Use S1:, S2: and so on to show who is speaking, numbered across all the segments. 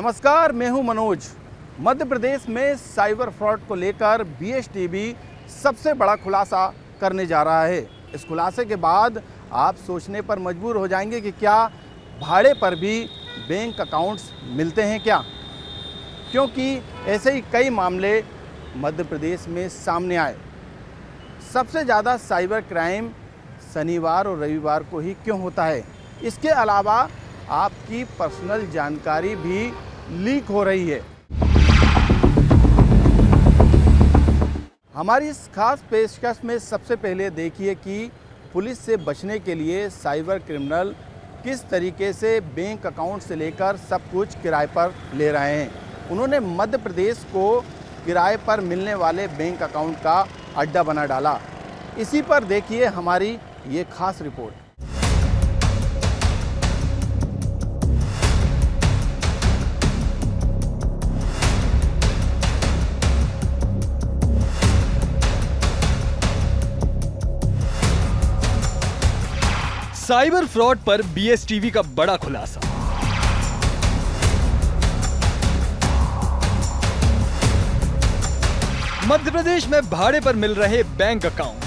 S1: नमस्कार, मैं हूं मनोज। मध्य प्रदेश में साइबर फ्रॉड को लेकर बीएसटीवी सबसे बड़ा खुलासा करने जा रहा है। इस खुलासे के बाद आप सोचने पर मजबूर हो जाएंगे कि क्या भाड़े पर भी बैंक अकाउंट्स मिलते हैं क्या? क्योंकि ऐसे ही कई मामले मध्य प्रदेश में सामने आए। सबसे ज़्यादा साइबर क्राइम शनिवार और रविवार को ही क्यों होता है? इसके अलावा आपकी पर्सनल जानकारी भी लीक हो रही है। हमारी इस खास पेशकश में सबसे पहले देखिए कि पुलिस से बचने के लिए साइबर क्रिमिनल किस तरीके से बैंक अकाउंट से लेकर सब कुछ किराए पर ले रहे हैं। उन्होंने मध्य प्रदेश को किराए पर मिलने वाले बैंक अकाउंट का अड्डा बना डाला। इसी पर देखिए हमारी ये खास रिपोर्ट।
S2: साइबर फ्रॉड पर बीएसटीवी का बड़ा खुलासा। मध्य प्रदेश में भाड़े पर मिल रहे बैंक अकाउंट।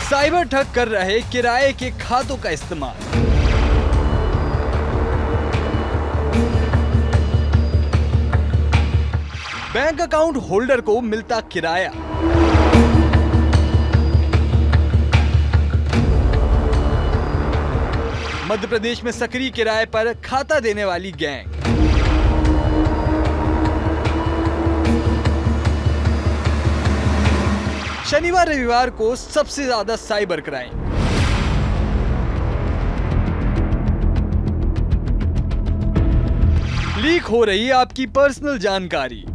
S2: साइबर ठग कर रहे किराए के खातों का इस्तेमाल। बैंक अकाउंट होल्डर को मिलता किराया। मध्य प्रदेश में सक्रिय किराए पर खाता देने वाली गैंग। शनिवार रविवार को सबसे ज्यादा साइबर क्राइम। लीक हो रही आपकी पर्सनल जानकारी।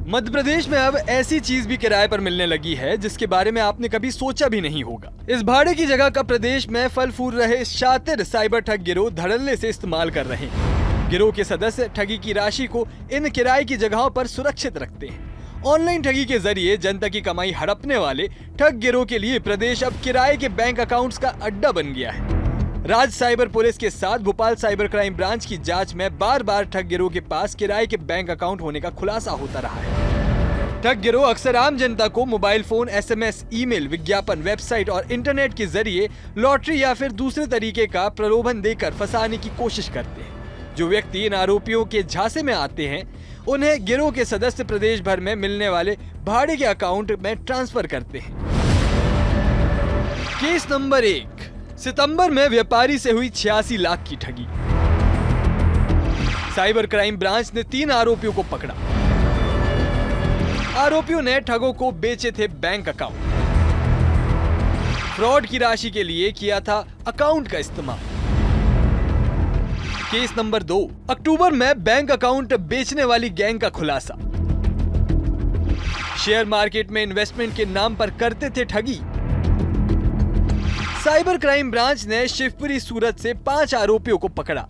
S2: मध्य प्रदेश में अब ऐसी चीज भी किराए पर मिलने लगी है जिसके बारे में आपने कभी सोचा भी नहीं होगा। इस भाड़े की जगह का प्रदेश में फल फूल रहे शातिर साइबर ठग गिरोह धड़ल्ले से इस्तेमाल कर रहे हैं। गिरोह के सदस्य ठगी की राशि को इन किराए की जगहों पर सुरक्षित रखते हैं। ऑनलाइन ठगी के जरिए जनता की कमाई हड़पने वाले ठग गिरोह के लिए प्रदेश अब किराए के बैंक अकाउंट्स का अड्डा बन गया है। राज्य साइबर पुलिस के साथ भोपाल साइबर क्राइम ब्रांच की जांच में बार बार ठग गिरोह के पास किराए के बैंक अकाउंट होने का खुलासा होता रहा है। ठग गिरोह अक्सर आम जनता को मोबाइल फोन, एसएमएस, ईमेल, विज्ञापन, वेबसाइट और इंटरनेट के जरिए लॉटरी या फिर दूसरे तरीके का प्रलोभन देकर फंसाने की कोशिश करते हैं। जो व्यक्ति इन आरोपियों के झांसे में आते हैं उन्हें गिरोह के सदस्य प्रदेश भर में मिलने वाले भाड़े के अकाउंट में ट्रांसफर करते हैं। केस नंबर 1, सितंबर में व्यापारी से हुई 86 लाख की ठगी। साइबर क्राइम ब्रांच ने 3 आरोपियों को पकड़ा। आरोपियों ने ठगों को बेचे थे बैंक अकाउंट। फ्रॉड की राशि के लिए किया था अकाउंट का इस्तेमाल। केस नंबर 2, अक्टूबर में बैंक अकाउंट बेचने वाली गैंग का खुलासा। शेयर मार्केट में इन्वेस्टमेंट के नाम पर करते थे ठगी। साइबर क्राइम ब्रांच ने शिवपुरी सूरत से 5 आरोपियों को पकड़ा।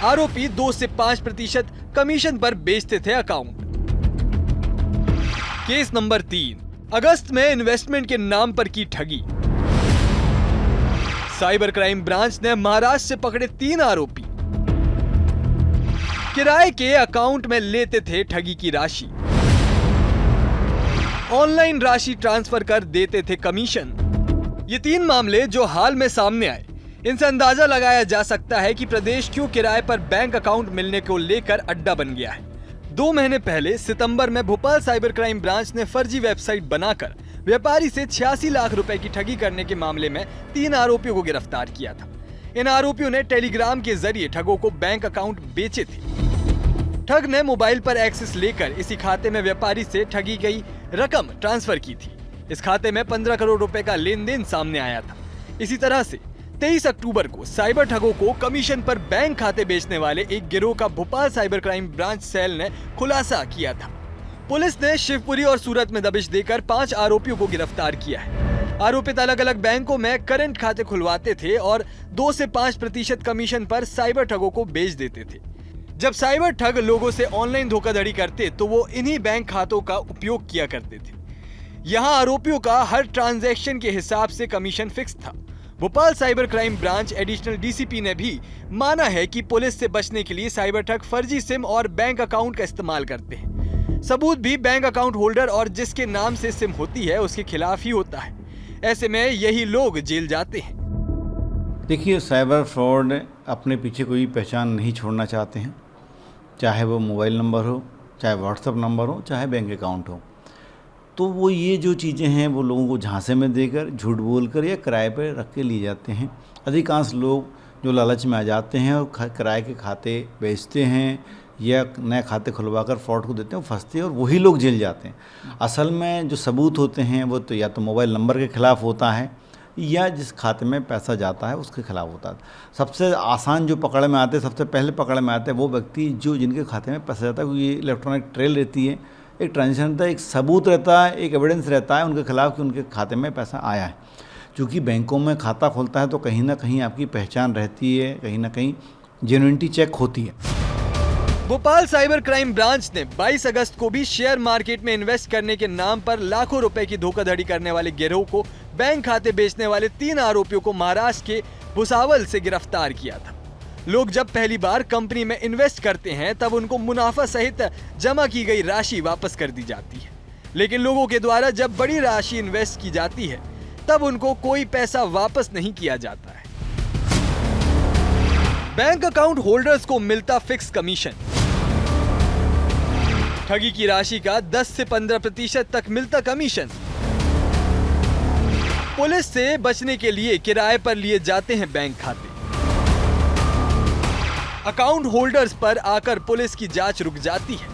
S2: आरोपी 2 से 5% कमीशन पर बेचते थे अकाउंट। केस नंबर 3, अगस्त में इन्वेस्टमेंट के नाम पर की ठगी। साइबर क्राइम ब्रांच ने महाराष्ट्र से पकड़े 3 आरोपी। किराए के अकाउंट में लेते थे ठगी की राशि। ऑनलाइन राशि ट्रांसफर कर देते थे कमीशन। ये 3 मामले जो हाल में सामने आए, इनसे अंदाजा लगाया जा सकता है कि प्रदेश क्यों किराए पर बैंक अकाउंट मिलने को लेकर अड्डा बन गया है। 2 महीने पहले सितंबर में भोपाल साइबर क्राइम ब्रांच ने फर्जी वेबसाइट बनाकर व्यापारी से 86 लाख रुपए की ठगी करने के मामले में 3 आरोपियों को गिरफ्तार किया था। इन आरोपियों ने टेलीग्राम के जरिए ठगों को बैंक अकाउंट बेचे थे। ठग ने मोबाइल पर एक्सेस लेकर इसी खाते में व्यापारी से ठगी गई रकम ट्रांसफर की थी। इस खाते में 15 करोड़ रुपए का लेन देन सामने आया था। इसी तरह से 23 अक्टूबर को साइबर ठगों को कमीशन पर बैंक खाते बेचने वाले एक गिरोह का Bhopal cyber crime branch cell ने खुलासा किया था। पुलिस ने शिवपुरी और सूरत में दबिश देकर 5 आरोपियों को गिरफ्तार किया है। आरोपित अलग अलग बैंकों में करंट खाते खुलवाते थे और 2 से 5% कमीशन पर साइबर ठगों को बेच देते थे। जब साइबर ठग लोगों से ऑनलाइन धोखाधड़ी करते तो वो इन्हीं बैंक खातों का उपयोग किया करते थे। यहाँ आरोपियों का हर ट्रांजैक्शन के हिसाब से कमीशन फिक्स था। Bhopal cyber crime branch additional DCP ने भी माना है कि पुलिस से बचने के लिए साइबर ठग फर्जी सिम और बैंक अकाउंट का इस्तेमाल करते हैं। सबूत भी बैंक अकाउंट होल्डर और जिसके नाम से सिम होती है उसके खिलाफ ही होता है। ऐसे में यही लोग जेल जाते हैं।
S3: देखिए, साइबर फ्रॉड अपने पीछे कोई पहचान नहीं छोड़ना चाहते हैं, चाहे वो मोबाइल नंबर हो, चाहे व्हाट्सएप नंबर हो, चाहे बैंक अकाउंट हो। तो वो ये जो चीज़ें हैं वो लोगों को झांसे में देकर, झूठ बोलकर या किराए पर रख के लिए जाते हैं। अधिकांश लोग जो लालच में आ जाते हैं और किराए के खाते बेचते हैं या नए खाते खुलवाकर फ्रॉड को देते हैं, वो फंसते हैं और वही लोग जेल जाते हैं। असल में जो सबूत होते हैं वो तो या तो मोबाइल नंबर के खिलाफ होता है या जिस खाते में पैसा जाता है उसके खिलाफ होता है। सबसे आसान जो पकड़ में आते हैं, सबसे पहले पकड़ में आते हैं वो व्यक्ति जो जिनके खाते में पैसा जाता है, क्योंकि ये इलेक्ट्रॉनिक ट्रेल रहती है, एक ट्रांजेक्शन रहता है, एक सबूत रहता है, एक एविडेंस रहता है उनके खिलाफ कि उनके खाते में पैसा आया है। क्योंकि बैंकों में खाता खोलता है तो कहीं ना कहीं आपकी पहचान रहती है, कहीं ना कहीं जेन्युइनिटी चेक होती है।
S2: भोपाल साइबर क्राइम ब्रांच ने 22 अगस्त को भी शेयर मार्केट में इन्वेस्ट करने के नाम पर लाखों रुपए की धोखाधड़ी करने वाले गिरोह को बैंक खाते बेचने वाले 3 आरोपियों को महाराष्ट्र के भुसावल से गिरफ्तार किया था। लोग जब पहली बार कंपनी में इन्वेस्ट करते हैं तब उनको मुनाफा सहित जमा की गई राशि वापस कर दी जाती है, लेकिन लोगों के द्वारा जब बड़ी राशि इन्वेस्ट की जाती है तब उनको कोई पैसा वापस नहीं किया जाता है। बैंक अकाउंट होल्डर्स को मिलता फिक्स कमीशन। ठगी की राशि का 10 से 15% तक मिलता कमीशन। पुलिस से बचने के लिए किराए पर लिए जाते हैं बैंक खाते। अकाउंट होल्डर्स पर आकर पुलिस की जांच रुक जाती है।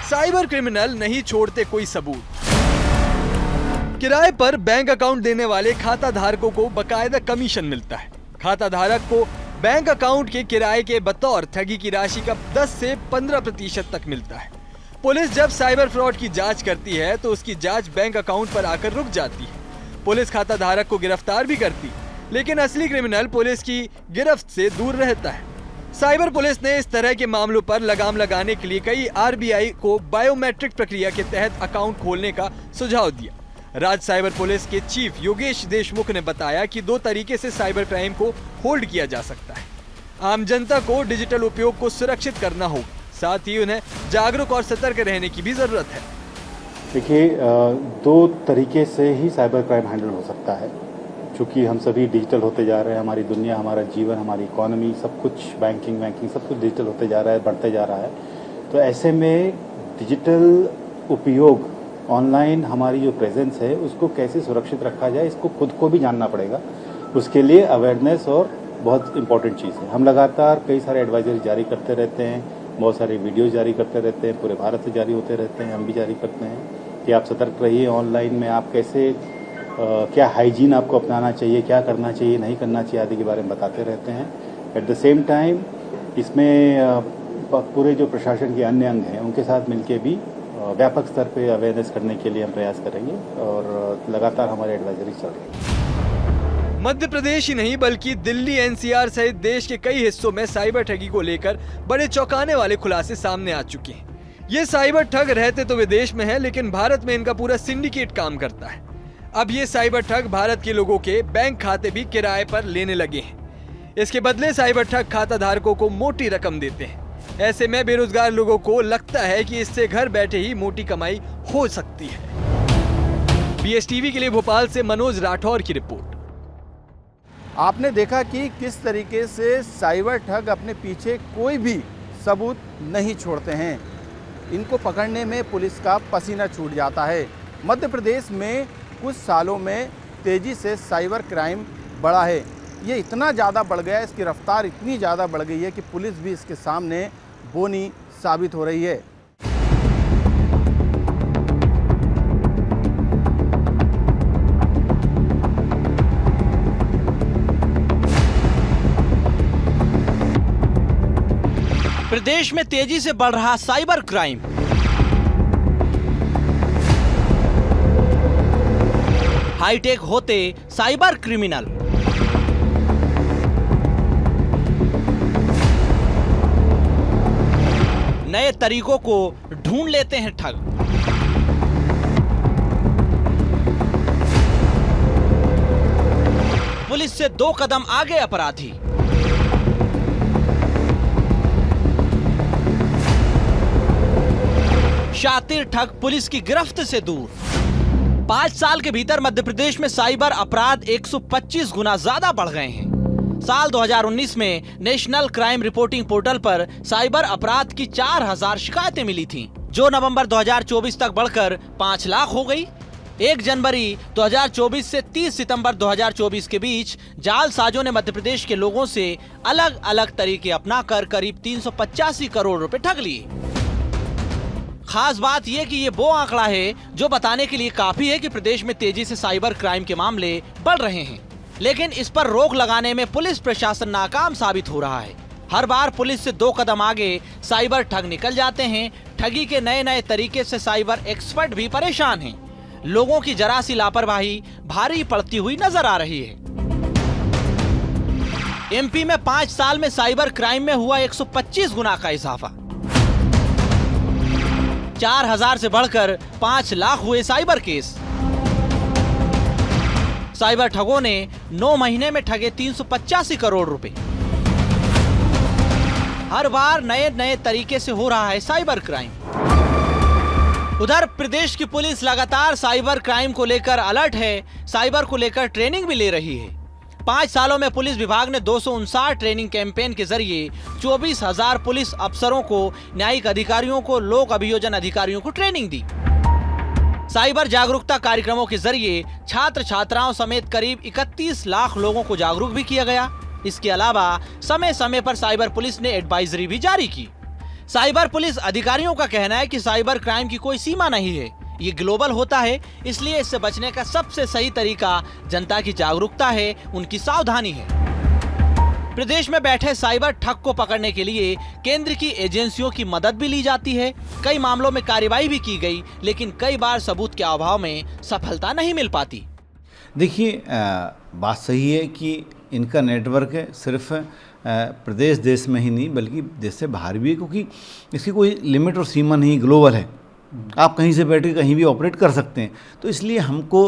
S2: साइबर क्रिमिनल नहीं छोड़ते कोई सबूत। किराए पर बैंक अकाउंट देने वाले खाता धारकों को बकायदा कमीशन मिलता है। खाता धारक को बैंक अकाउंट के किराए के बतौर ठगी की राशि का 10 से 15% तक मिलता है। पुलिस जब साइबर फ्रॉड की जांच करती है तो उसकी जांच बैंक अकाउंट पर आकर रुक जाती है। पुलिस खाता धारक को गिरफ्तार भी करती है, लेकिन असली क्रिमिनल पुलिस की गिरफ्त से दूर रहता है। साइबर पुलिस ने इस तरह के मामलों पर लगाम लगाने के लिए कई आरबीआई को बायोमेट्रिक प्रक्रिया के तहत अकाउंट खोलने का सुझाव दिया। राज्य साइबर पुलिस के चीफ योगेश देशमुख ने बताया कि 2 तरीके से साइबर क्राइम को होल्ड किया जा सकता है। आम जनता को डिजिटल उपयोग को सुरक्षित करना होगा, साथ ही उन्हें जागरूक और सतर्क रहने की भी जरूरत है।
S4: देखिए, 2 तरीके से ही साइबर क्राइम हैंडल हो सकता है। चूँकि हम सभी डिजिटल होते जा रहे हैं, हमारी दुनिया, हमारा जीवन, हमारी इकोनॉमी, सब कुछ बैंकिंग सब कुछ डिजिटल होते जा रहा है, बढ़ते जा रहा है। तो ऐसे में डिजिटल उपयोग, ऑनलाइन हमारी जो प्रेजेंस है उसको कैसे सुरक्षित रखा जाए, इसको खुद को भी जानना पड़ेगा। उसके लिए अवेयरनेस और बहुत इम्पोर्टेंट चीज़ है। हम लगातार कई सारे एडवाइजरी जारी करते रहते हैं, बहुत सारे वीडियोस जारी करते रहते हैं, पूरे भारत से जारी होते रहते हैं, हम भी जारी करते हैं कि आप सतर्क रहिए। ऑनलाइन में आप कैसे क्या हाइजीन आपको अपनाना चाहिए, क्या करना चाहिए, नहीं करना चाहिए आदि के बारे में बताते रहते हैं। एट द सेम टाइम इसमें पूरे जो प्रशासन के अन्य अंग हैं उनके साथ मिलके भी व्यापक स्तर पे अवेयरनेस करने के लिए हम प्रयास करेंगे और लगातार हमारे एडवाइजरी चल रही है।
S2: मध्य प्रदेश ही नहीं बल्कि दिल्ली, एनसीआर सहित देश के कई हिस्सों में साइबर ठगी को लेकर बड़े चौंकाने वाले खुलासे सामने आ चुके हैं। ये साइबर ठग रहते तो विदेश में है, लेकिन भारत में इनका पूरा सिंडिकेट काम करता है। अब ये साइबर ठग भारत के लोगों के बैंक खाते भी किराए पर लेने लगे हैं। इसके बदले साइबर ठग खाता धारकों को मोटी रकम देते हैं। ऐसे में बेरोजगार लोगों को लगता है कि इससे घर बैठे ही मोटी कमाई हो सकती है। बीएसटीवी के लिए भोपाल से मनोज राठौर की रिपोर्ट।
S1: आपने देखा कि किस तरीके से साइबर ठग अपने पीछे कोई भी सबूत नहीं छोड़ते हैं। इनको पकड़ने में पुलिस का पसीना छूट जाता है। मध्य प्रदेश में कुछ सालों में तेज़ी से साइबर क्राइम बढ़ा है। ये इतना ज़्यादा बढ़ गया है, इसकी रफ्तार इतनी ज़्यादा बढ़ गई है कि पुलिस भी इसके सामने बोनी साबित हो रही है।
S5: प्रदेश में तेजी से बढ़ रहा साइबर क्राइम। हाईटेक होते साइबर क्रिमिनल। नए तरीकों को ढूंढ लेते हैं ठग। से 2 कदम आगे अपराधी। शातिर ठग पुलिस की गिरफ्त से दूर। 5 साल के भीतर मध्य प्रदेश में साइबर अपराध 125 गुना ज्यादा बढ़ गए हैं। साल 2019 में नेशनल क्राइम रिपोर्टिंग पोर्टल पर साइबर अपराध की 4000 शिकायतें मिली थीं, जो नवंबर 2024 तक बढ़कर 5 लाख हो गई। 1 जनवरी 2024 से 30 सितंबर 2024 के बीच जालसाजों ने मध्य प्रदेश के लोगों से अलग अलग तरीके अपनाकर करीब 385 करोड़ रुपए ठग लिए। खास बात यह कि ये वो आंकड़ा है जो बताने के लिए काफी है कि प्रदेश में तेजी से साइबर क्राइम के मामले बढ़ रहे हैं, लेकिन इस पर रोक लगाने में पुलिस प्रशासन नाकाम साबित हो रहा है। हर बार पुलिस से 2 कदम आगे साइबर ठग निकल जाते हैं। ठगी के नए नए तरीके से साइबर एक्सपर्ट भी परेशान हैं। लोगों की जरा सी लापरवाही भारी पड़ती हुई नजर आ रही है। एमपी में 5 साल में साइबर क्राइम में हुआ 125 गुना का इजाफा। 4000 से बढ़कर 5 लाख हुए साइबर केस। साइबर ठगों ने 9 महीने में ठगे 385 करोड़ रुपए। हर बार नए नए तरीके से हो रहा है साइबर क्राइम। उधर प्रदेश की पुलिस लगातार साइबर क्राइम को लेकर अलर्ट है। साइबर को लेकर ट्रेनिंग भी ले रही है। 5 सालों में पुलिस विभाग ने 259 ट्रेनिंग कैंपेन के जरिए 24,000 पुलिस अफसरों को, न्यायिक अधिकारियों को, लोक अभियोजन अधिकारियों को ट्रेनिंग दी। साइबर जागरूकता कार्यक्रमों के जरिए छात्र छात्राओं समेत करीब 31 लाख लोगों को जागरूक भी किया गया। इसके अलावा समय समय पर साइबर पुलिस ने एडवाइजरी भी जारी की। साइबर पुलिस अधिकारियों का कहना है कि साइबर क्राइम की कोई सीमा नहीं है, ये ग्लोबल होता है, इसलिए इससे बचने का सबसे सही तरीका जनता की जागरूकता है, उनकी सावधानी है। प्रदेश में बैठे साइबर ठग को पकड़ने के लिए केंद्र की एजेंसियों की मदद भी ली जाती है। कई मामलों में कार्रवाई भी की गई, लेकिन कई बार सबूत के अभाव में सफलता नहीं मिल पाती।
S3: देखिए, बात सही है कि इनका नेटवर्क सिर्फ प्रदेश देश में ही नहीं बल्कि देश से बाहर भी है, क्योंकि इसकी कोई लिमिट और सीमा नहीं, ग्लोबल है। आप कहीं से बैठ के कहीं भी ऑपरेट कर सकते हैं। तो इसलिए हमको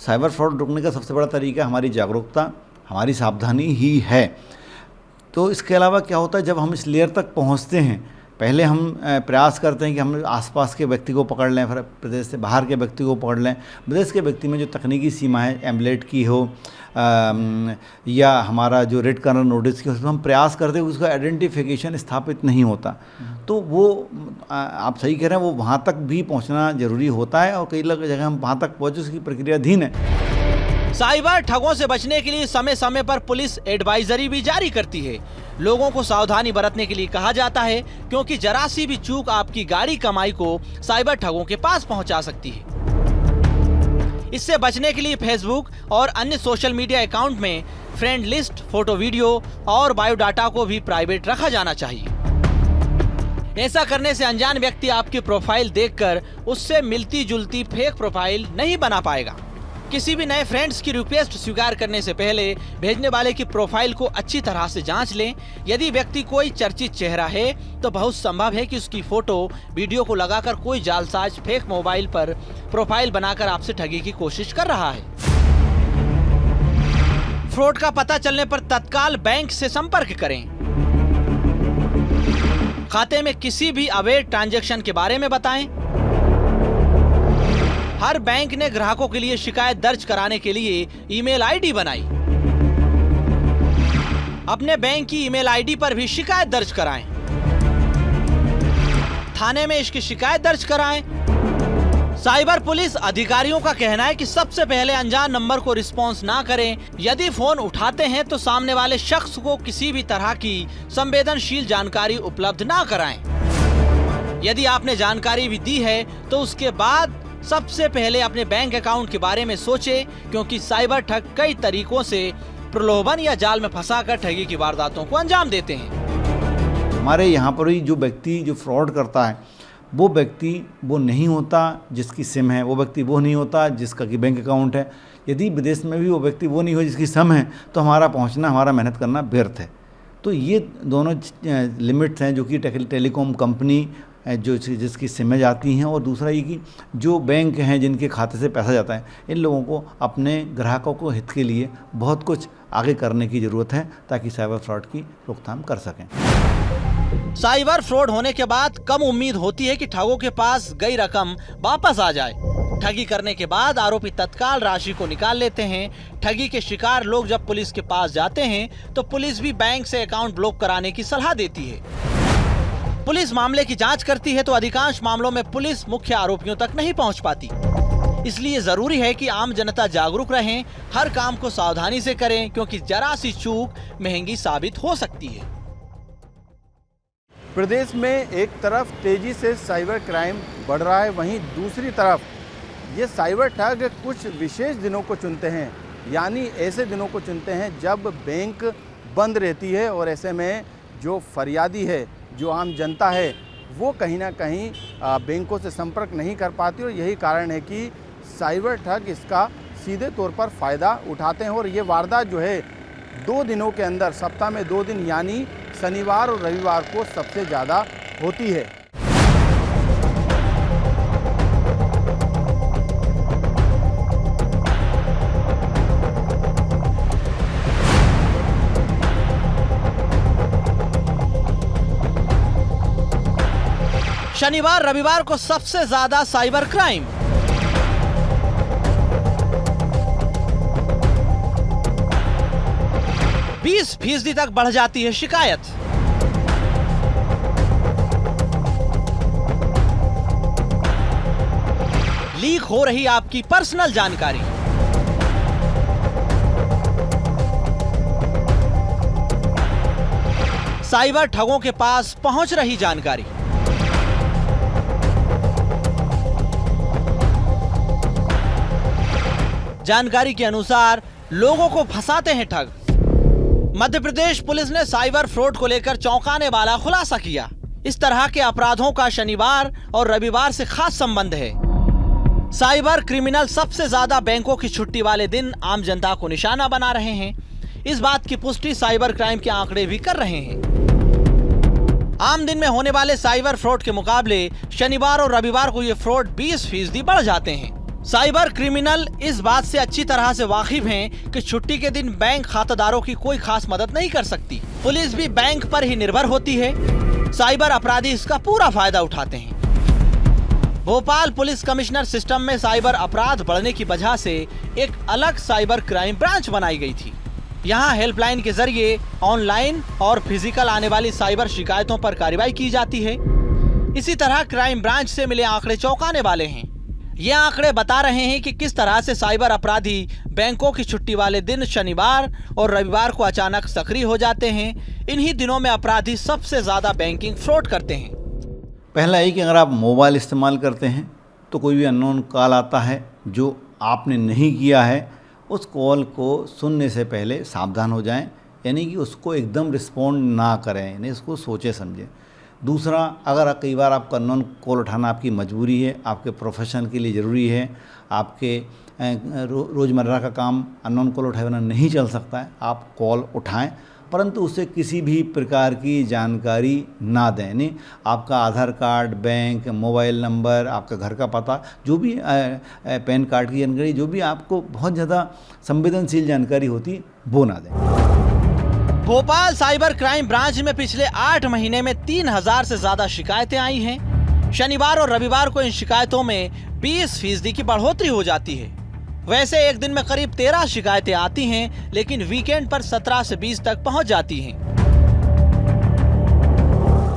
S3: साइबर फ्रॉड रोकने का सबसे बड़ा तरीका हमारी जागरूकता, हमारी सावधानी ही है। तो इसके अलावा क्या होता है, जब हम इस लेयर तक पहुंचते हैं, पहले हम प्रयास करते हैं कि हम आसपास के व्यक्ति को पकड़ लें, फिर प्रदेश से बाहर के व्यक्ति को पकड़ लें। प्रदेश के व्यक्ति में जो तकनीकी सीमा है, एम्बलेट की हो या हमारा जो रेड कॉर्नर नोटिस की, उसमें हम प्रयास करते हैं, उसका आइडेंटिफिकेशन स्थापित नहीं होता। तो वो आप सही कह रहे हैं, वो वहाँ तक भी पहुँचना ज़रूरी होता है और कई जगह हम वहाँ तक पहुँचे, उसकी प्रक्रियाधीन है।
S5: साइबर ठगों से बचने के लिए समय समय पर पुलिस एडवाइजरी भी जारी करती है। लोगों को सावधानी बरतने के लिए कहा जाता है, क्योंकि जरा सी भी चूक आपकी गाड़ी कमाई को साइबर ठगों के पास पहुंचा सकती है। इससे बचने के लिए फेसबुक और अन्य सोशल मीडिया अकाउंट में फ्रेंड लिस्ट, फोटो, वीडियो और बायोडाटा को भी प्राइवेट रखा जाना चाहिए। ऐसा करने से अनजान व्यक्ति आपकी प्रोफाइल देखकर उससे मिलती जुलती फेक प्रोफाइल नहीं बना पाएगा। किसी भी नए फ्रेंड्स की रिक्वेस्ट स्वीकार करने से पहले भेजने वाले की प्रोफाइल को अच्छी तरह से जांच लें। यदि व्यक्ति कोई चर्चित चेहरा है तो बहुत संभव है कि उसकी फोटो, वीडियो को लगाकर कोई जालसाज फेक मोबाइल पर प्रोफाइल बनाकर आपसे ठगी की कोशिश कर रहा है। फ्रॉड का पता चलने पर तत्काल बैंक से संपर्क करें। खाते में किसी भी अवैध ट्रांजैक्शन के बारे में बताएं। हर बैंक ने ग्राहकों के लिए शिकायत दर्ज कराने के लिए ईमेल आईडी बनाई। अपने बैंक की ईमेल आईडी पर भी शिकायत दर्ज कराएं। थाने में इसकी शिकायत दर्ज कराएं। साइबर पुलिस अधिकारियों का कहना है कि सबसे पहले अनजान नंबर को रिस्पॉन्स ना करें। यदि फोन उठाते हैं तो सामने वाले शख्स को किसी भी तरह की संवेदनशील जानकारी उपलब्ध ना कराएं। यदि आपने जानकारी भी दी है तो उसके बाद सबसे पहले अपने बैंक अकाउंट के बारे में सोचें, क्योंकि साइबर ठग कई तरीकों से प्रलोभन या जाल में फंसाकर ठगी की वारदातों को अंजाम देते हैं।
S3: हमारे यहाँ पर ही जो व्यक्ति जो फ्रॉड करता है, वो व्यक्ति वो नहीं होता जिसकी सिम है, वो व्यक्ति वो नहीं होता जिसका कि बैंक अकाउंट है। यदि विदेश में भी वो व्यक्ति वो नहीं हो जिसकी सिम है, तो हमारा पहुँचना, हमारा मेहनत करना व्यर्थ है। तो ये दोनों लिमिट्स हैं जो कि टेलीकॉम कंपनी जो जिसकी सिमें जाती हैं, और दूसरा ये कि जो बैंक हैं जिनके खाते से पैसा जाता है, इन लोगों को अपने ग्राहकों को हित के लिए बहुत कुछ आगे करने की ज़रूरत है ताकि साइबर फ्रॉड की रोकथाम कर सकें।
S5: साइबर फ्रॉड होने के बाद कम उम्मीद होती है कि ठगों के पास गई रकम वापस आ जाए। ठगी करने के बाद आरोपी तत्काल राशि को निकाल लेते हैं। ठगी के शिकार लोग जब पुलिस के पास जाते हैं तो पुलिस भी बैंक से अकाउंट ब्लॉक कराने की सलाह देती है। पुलिस मामले की जांच करती है तो अधिकांश मामलों में पुलिस मुख्य आरोपियों तक नहीं पहुंच पाती। इसलिए जरूरी है कि आम जनता जागरूक रहें, हर काम को सावधानी से करें, क्योंकि जरा सी चूक महंगी साबित हो सकती है।
S1: प्रदेश में एक तरफ तेजी से साइबर क्राइम बढ़ रहा है, वहीं दूसरी तरफ ये साइबर ठग कुछ विशेष दिनों को चुनते हैं, यानी ऐसे दिनों को चुनते हैं जब बैंक बंद रहती है, और ऐसे में जो फरियादी है, जो आम जनता है, वो कहीं ना कहीं बैंकों से संपर्क नहीं कर पाती, और यही कारण है कि साइबर ठग इसका सीधे तौर पर फ़ायदा उठाते हैं। और ये वारदात जो है 2 दिनों के अंदर, सप्ताह में 2 दिन यानी शनिवार और रविवार को सबसे ज़्यादा होती है।
S5: शनिवार रविवार को सबसे ज्यादा साइबर क्राइम। %20 तक बढ़ जाती है शिकायत। लीक हो रही आपकी पर्सनल जानकारी। साइबर ठगों के पास पहुंच रही जानकारी। जानकारी के अनुसार लोगों को फंसाते हैं ठग। मध्य प्रदेश पुलिस ने साइबर फ्रॉड को लेकर चौंकाने वाला खुलासा किया। इस तरह के अपराधों का शनिवार और रविवार से खास संबंध है। साइबर क्रिमिनल सबसे ज्यादा बैंकों की छुट्टी वाले दिन आम जनता को निशाना बना रहे हैं। इस बात की पुष्टि साइबर क्राइम के आंकड़े भी कर रहे हैं। आम दिन में होने वाले साइबर फ्रॉड के मुकाबले शनिवार और रविवार को ये फ्रॉड 20% बढ़ जाते हैं। साइबर क्रिमिनल इस बात से अच्छी तरह से वाकिफ हैं कि छुट्टी के दिन बैंक खातादारों की कोई खास मदद नहीं कर सकती। पुलिस भी बैंक पर ही निर्भर होती है। साइबर अपराधी इसका पूरा फायदा उठाते हैं। भोपाल पुलिस कमिश्नर सिस्टम में साइबर अपराध बढ़ने की वजह से एक अलग साइबर क्राइम ब्रांच बनाई गई थी। यहाँ हेल्पलाइन के जरिए ऑनलाइन और फिजिकल आने वाली साइबर शिकायतों पर कार्रवाई की जाती है। इसी तरह क्राइम ब्रांच से मिले आंकड़े चौंकाने वाले हैं। ये आंकड़े बता रहे हैं कि किस तरह से साइबर अपराधी बैंकों की छुट्टी वाले दिन शनिवार और रविवार को अचानक सक्रिय हो जाते हैं। इन्हीं दिनों में अपराधी सबसे ज्यादा बैंकिंग फ्रॉड करते हैं।
S3: पहला है कि अगर आप मोबाइल इस्तेमाल करते हैं तो कोई भी अननोन कॉल आता है जो आपने नहीं किया है, उस कॉल को सुनने से पहले सावधान हो जाएं, यानी कि उसको एकदम रिस्पॉन्ड ना करें, यानी इसको सोचे समझें। दूसरा, अगर कई बार आपका अननोन कॉल उठाना आपकी मजबूरी है, आपके प्रोफेशन के लिए ज़रूरी है, आपके रोज़मर्रा का काम अननोन कॉल उठाए बिना नहीं चल सकता है, आप कॉल उठाएं, परंतु उससे किसी भी प्रकार की जानकारी ना दें। यानी आपका आधार कार्ड, बैंक, मोबाइल नंबर, आपका घर का पता, जो भी पैन कार्ड की जानकारी, जो भी आपको बहुत ज़्यादा संवेदनशील जानकारी होती वो ना दें।
S5: भोपाल साइबर क्राइम ब्रांच में पिछले 8 महीने में 3000 से ज्यादा शिकायतें आई हैं। शनिवार और रविवार को इन शिकायतों में 20% की बढ़ोतरी हो जाती है। वैसे एक दिन में करीब 13 शिकायतें आती हैं, लेकिन वीकेंड पर 17 से 20 तक पहुंच जाती हैं।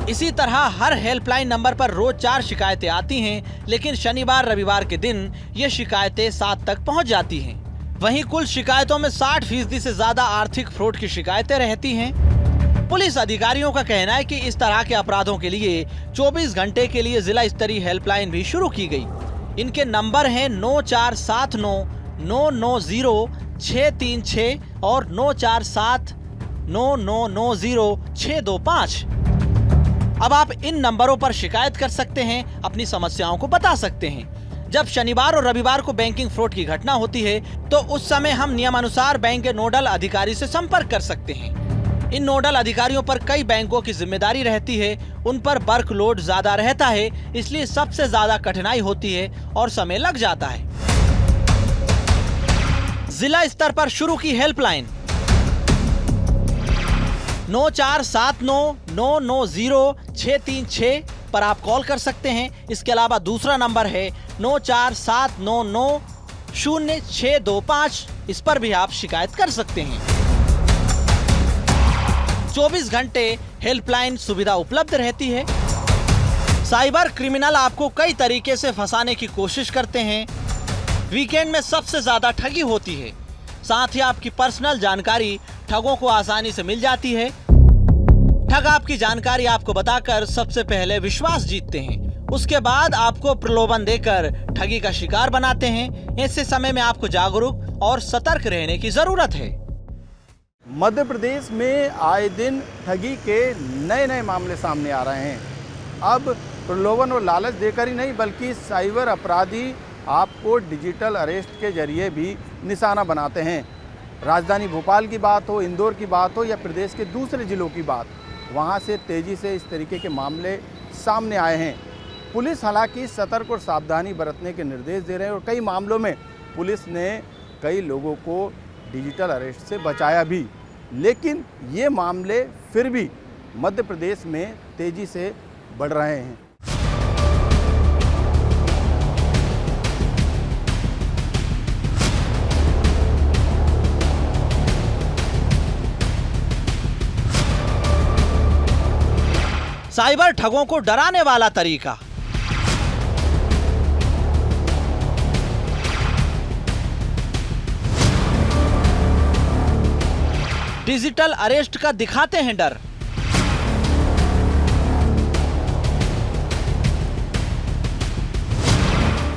S5: इसी तरह हर हेल्पलाइन नंबर पर रोज 4 शिकायतें आती हैं, लेकिन शनिवार रविवार के दिन ये शिकायतें 7 तक पहुंच जाती हैं। वहीं कुल शिकायतों में 60% से ज्यादा आर्थिक फ्रॉड की शिकायतें रहती हैं। पुलिस अधिकारियों का कहना है कि इस तरह के अपराधों के लिए 24 घंटे के लिए जिला स्तरीय हेल्पलाइन भी शुरू की गई। इनके नंबर हैं 9479 990 636 और 9479 990 625। अब आप इन नंबरों पर शिकायत कर सकते हैं, अपनी समस्याओं को बता सकते हैं। जब शनिवार और रविवार को बैंकिंग फ्रॉड की घटना होती है तो उस समय हम नियमानुसार बैंक के नोडल अधिकारी से संपर्क कर सकते हैं। इन नोडल अधिकारियों पर कई बैंकों की जिम्मेदारी रहती है, उन पर वर्कलोड ज्यादा रहता है, इसलिए सबसे ज्यादा कठिनाई होती है और समय लग जाता है। जिला स्तर पर शुरू की हेल्पलाइन 9479990636 पर आप कॉल कर सकते हैं। इसके अलावा दूसरा नंबर है 9479900625, इस पर भी आप शिकायत कर सकते हैं। 24 घंटे हेल्पलाइन सुविधा उपलब्ध रहती है। साइबर क्रिमिनल आपको कई तरीके से फंसाने की कोशिश करते हैं। वीकेंड में सबसे ज्यादा ठगी होती है, साथ ही आपकी पर्सनल जानकारी ठगों को आसानी से मिल जाती है। ठग आपकी जानकारी आपको बताकर सबसे पहले विश्वास जीतते हैं, उसके बाद आपको प्रलोभन देकर ठगी का शिकार बनाते हैं। ऐसे समय में आपको जागरूक और सतर्क रहने की जरूरत है।
S1: मध्य प्रदेश में आए दिन ठगी के नए नए मामले सामने आ रहे हैं। अब प्रलोभन और लालच देकर ही नहीं, बल्कि साइबर अपराधी आपको डिजिटल अरेस्ट के जरिए भी निशाना बनाते हैं। राजधानी भोपाल की बात हो, इंदौर की बात हो या प्रदेश के दूसरे जिलों की बात, वहां से तेज़ी से इस तरीके के मामले सामने आए हैं। पुलिस हालांकि सतर्क और सावधानी बरतने के निर्देश दे रहे हैं और कई मामलों में पुलिस ने कई लोगों को डिजिटल अरेस्ट से बचाया भी, लेकिन ये मामले फिर भी मध्य प्रदेश में तेज़ी से बढ़ रहे हैं।
S5: साइबर ठगों को डराने वाला तरीका। डिजिटल अरेस्ट का दिखाते हैं डर।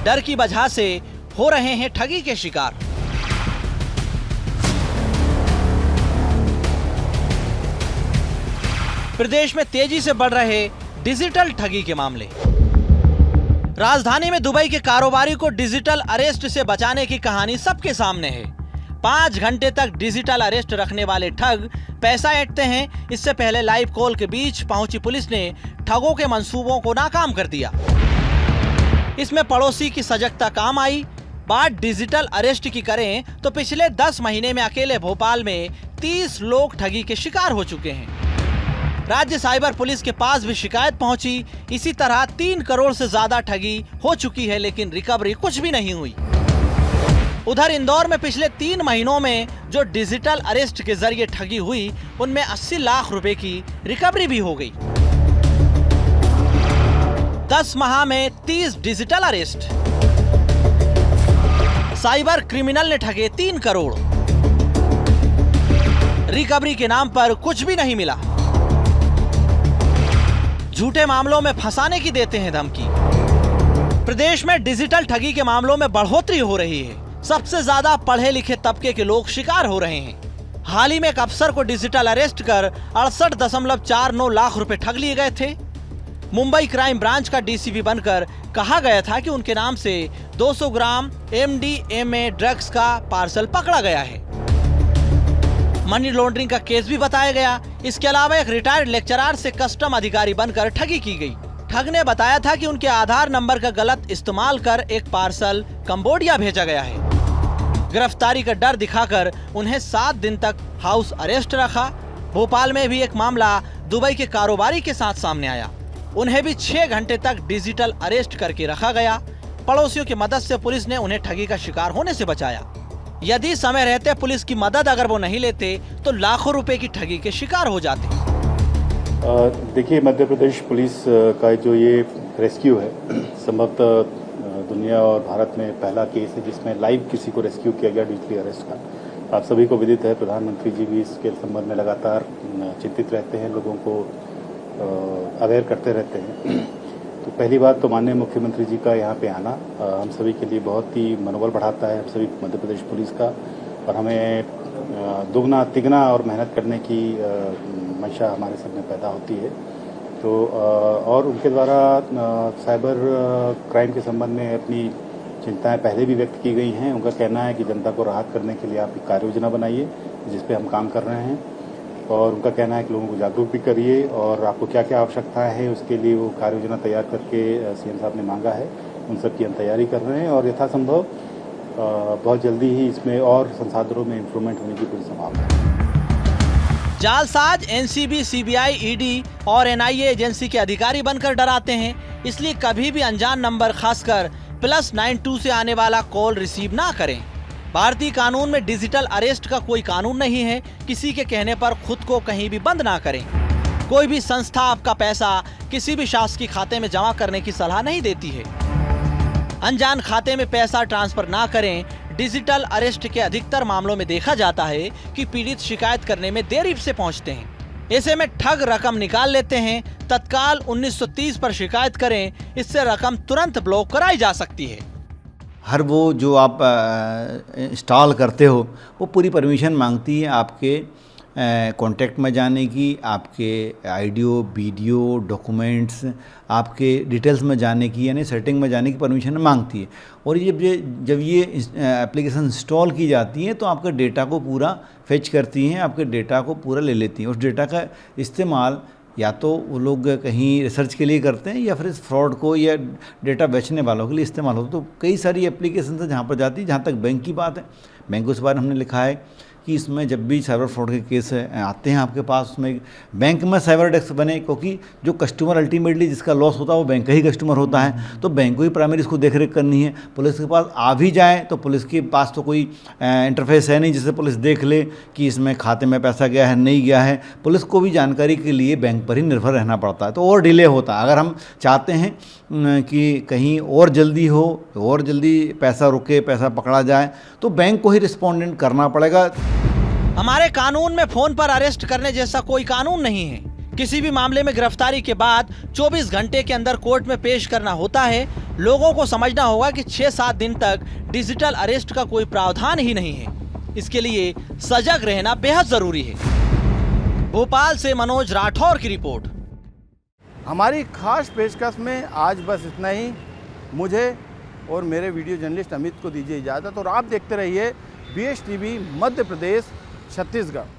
S5: डर की वजह से हो रहे हैं ठगी के शिकार। प्रदेश में तेजी से बढ़ रहे डिजिटल ठगी के मामले। राजधानी में दुबई के कारोबारी को डिजिटल अरेस्ट से बचाने की कहानी सबके सामने है। 5 घंटे तक डिजिटल अरेस्ट रखने वाले ठग पैसा ऐंठते हैं। इससे पहले लाइव कॉल के बीच पहुंची पुलिस ने ठगों के मंसूबों को नाकाम कर दिया। इसमें पड़ोसी की सजगता काम आई। बात डिजिटल अरेस्ट की करें तो पिछले 10 महीने में अकेले भोपाल में 30 लोग ठगी के शिकार हो चुके हैं। राज्य साइबर पुलिस के पास भी शिकायत पहुंची। इसी तरह 3 करोड़ से ज्यादा ठगी हो चुकी है, लेकिन रिकवरी कुछ भी नहीं हुई। उधर इंदौर में पिछले 3 महीनों में जो डिजिटल अरेस्ट के जरिए ठगी हुई, उनमें 80 लाख रुपए की रिकवरी भी हो गई। 10 माह में 30 डिजिटल अरेस्ट। साइबर क्रिमिनल ने ठगे 3 करोड़। रिकवरी के नाम पर कुछ भी नहीं मिला। झूठे मामलों में फंसाने की देते हैं धमकी। प्रदेश में डिजिटल ठगी के मामलों में बढ़ोतरी हो रही है। सबसे ज्यादा पढ़े लिखे तबके के लोग शिकार हो रहे हैं। हाल ही में एक अफसर को डिजिटल अरेस्ट कर 68.49 लाख रुपए ठग लिए गए थे। मुंबई क्राइम ब्रांच का डीसीपी बनकर कहा गया था कि उनके नाम से 200 ग्राम MDMA ड्रग्स का पार्सल पकड़ा गया है। मनी लॉन्ड्रिंग का केस भी बताया गया। इसके अलावा एक रिटायर्ड लेक्चरर से कस्टम अधिकारी बनकर ठगी की गई। ठग ने बताया था कि उनके आधार नंबर का गलत इस्तेमाल कर एक पार्सल कंबोडिया भेजा गया है। गिरफ्तारी का डर दिखाकर उन्हें 7 दिन तक हाउस अरेस्ट रखा। भोपाल में भी एक मामला दुबई के कारोबारी के साथ सामने आया। उन्हें भी 6 घंटे तक डिजिटल अरेस्ट करके रखा गया। पड़ोसियों की मदद से पुलिस ने उन्हें ठगी का शिकार होने से बचाया। यदि समय रहते पुलिस की मदद अगर वो नहीं लेते तो लाखों रुपए की ठगी के शिकार हो जाते।
S4: देखिए, मध्य प्रदेश पुलिस का जो ये रेस्क्यू है, संभवतः दुनिया और भारत में पहला केस है जिसमें लाइव किसी को रेस्क्यू किया गया डिजिटली अरेस्ट का। आप सभी को विदित है, प्रधानमंत्री जी भी इसके संबंध में लगातार चिंतित रहते हैं, लोगों को अवेयर करते रहते हैं। तो पहली बात तो माननीय मुख्यमंत्री जी का यहाँ पे आना हम सभी के लिए बहुत ही मनोबल बढ़ाता है, हम सभी मध्य प्रदेश पुलिस का, और हमें दुगना तिगना और मेहनत करने की मंशा हमारे सब में पैदा होती है। तो और उनके द्वारा साइबर क्राइम के संबंध में अपनी चिंताएं पहले भी व्यक्त की गई हैं। उनका कहना है कि जनता को राहत करने के लिए आप एक कार्य योजना बनाइए, जिस पे हम काम कर रहे हैं। और उनका कहना है कि लोगों को जागरूक भी करिए और आपको क्या क्या आवश्यकता है उसके लिए वो कार्य योजना तैयार करके सीएम साहब ने मांगा है, उन सब की हम तैयारी कर रहे हैं और यथासंभव बहुत जल्दी ही इसमें और संसाधनों में इम्प्रूवमेंट होने की पूरी संभावना है।
S5: जालसाज एनसीबी, सीबीआई, ईडी और एनआईए एजेंसी के अधिकारी बनकर डराते हैं, इसलिए कभी भी अनजान नंबर खासकर +92 से आने वाला कॉल रिसीव ना करें। भारतीय कानून में डिजिटल अरेस्ट का कोई कानून नहीं है, किसी के कहने पर खुद को कहीं भी बंद ना करें। कोई भी संस्था आपका पैसा किसी भी शासकीय खाते में जमा करने की सलाह नहीं देती है। अनजान खाते में पैसा ट्रांसफर ना करें। डिजिटल अरेस्ट के अधिकतर मामलों में देखा जाता है कि पीड़ित शिकायत करने में देरी से पहुंचते हैं, ऐसे में ठग रकम निकाल लेते हैं। तत्काल 1930 पर शिकायत करें, इससे रकम तुरंत ब्लॉक कराई जा सकती है।
S3: हर वो जो आप इंस्टॉल करते हो वो पूरी परमिशन मांगती है आपके कॉन्टैक्ट में जाने की, आपके ऑडियो, वीडियो, डॉक्यूमेंट्स, आपके डिटेल्स में जाने की, यानी सेटिंग में जाने की परमिशन मांगती है। और जब ये एप्लीकेशन इंस्टॉल की जाती हैं तो आपके डेटा को पूरा फेच करती हैं, आपके डेटा को पूरा ले लेती हैं। उस डेटा का इस्तेमाल या तो वो लोग कहीं रिसर्च के लिए करते हैं या फिर इस फ्रॉड को या डेटा बेचने वालों के लिए इस्तेमाल होता है। तो कई सारी एप्लीकेशन है जहाँ पर जाती है। जहाँ तक बैंक की बात है, बैंक को इस बार हमने लिखा है कि इसमें जब भी साइबर फ्रॉड के केस आते हैं आपके पास, उसमें बैंक में साइबर डेस्क बने, क्योंकि जो कस्टमर अल्टीमेटली जिसका लॉस होता है वो बैंक का ही कस्टमर होता है। तो बैंक को ही प्राइमरी इसको देख रेख करनी है। पुलिस के पास आ भी जाए तो पुलिस के पास तो कोई इंटरफेस है नहीं जिससे पुलिस देख ले कि इसमें खाते में पैसा गया है नहीं गया है। पुलिस को भी जानकारी के लिए बैंक पर ही निर्भर रहना पड़ता है, तो और डिले होता है। अगर हम चाहते हैं कि कहीं और जल्दी हो, और जल्दी पैसा रुके, पैसा पकड़ा जाए, तो बैंक को ही रिस्पोंडेंट करना पड़ेगा।
S5: हमारे कानून में फोन पर अरेस्ट करने जैसा कोई कानून नहीं है। किसी भी मामले में गिरफ्तारी के बाद 24 घंटे के अंदर कोर्ट में पेश करना होता है। लोगों को समझना होगा कि 6-7 दिन तक डिजिटल अरेस्ट का कोई प्रावधान ही नहीं है। इसके लिए सजग रहना बेहद जरूरी है। भोपाल से मनोज राठौर की रिपोर्ट।
S1: हमारी खास पेशकश में आज बस इतना ही। मुझे और मेरे वीडियो जर्नलिस्ट अमित को दीजिए इजाज़त और आप देखते रहिए BH TV मध्य प्रदेश छत्तीसगढ़।